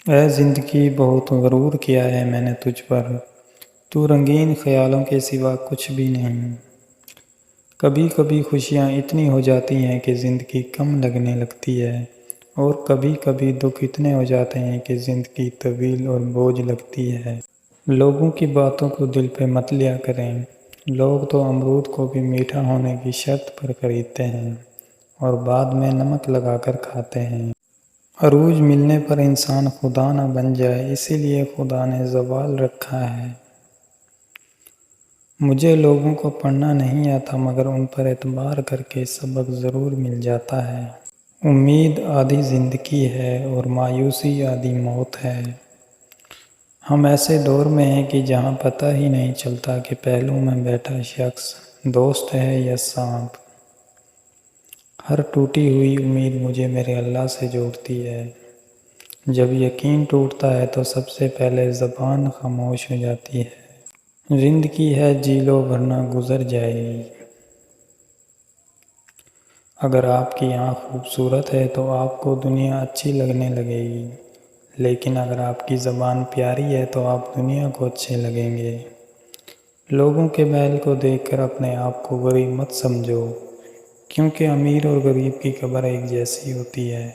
اے زندگی بہت غرور کیا ہے میں نے تجھ پر، تو رنگین خیالوں کے سوا کچھ بھی نہیں۔ کبھی کبھی خوشیاں اتنی ہو جاتی ہیں کہ زندگی کم لگنے لگتی ہے، اور کبھی کبھی دکھ اتنے ہو جاتے ہیں کہ زندگی طویل اور بوجھ لگتی ہے۔ لوگوں کی باتوں کو دل پہ مت لیا کریں، لوگ تو امرود کو بھی میٹھا ہونے کی شرط پر خریدتے ہیں اور بعد میں نمک لگا کر کھاتے ہیں۔ عروج ملنے پر انسان خدا نہ بن جائے، اسی لیے خدا نے زوال رکھا ہے۔ مجھے لوگوں کو پڑھنا نہیں آتا مگر ان پر اعتبار کر کے سبق ضرور مل جاتا ہے۔ امید آدھی زندگی ہے اور مایوسی آدھی موت ہے۔ ہم ایسے دور میں ہیں کہ جہاں پتہ ہی نہیں چلتا کہ پہلو میں بیٹھا شخص دوست ہے یا سانپ۔ ہر ٹوٹی ہوئی امید مجھے میرے اللہ سے جوڑتی ہے۔ جب یقین ٹوٹتا ہے تو سب سے پہلے زبان خاموش ہو جاتی ہے۔ زندگی ہے جی لو ورنہ گزر جائے گی۔ اگر آپ کی آنکھ خوبصورت ہے تو آپ کو دنیا اچھی لگنے لگے گی، لیکن اگر آپ کی زبان پیاری ہے تو آپ دنیا کو اچھے لگیں گے۔ لوگوں کے میل کو دیکھ کر اپنے آپ کو غریب مت سمجھو، کیونکہ امیر اور غریب کی قبر ایک جیسی ہوتی ہے۔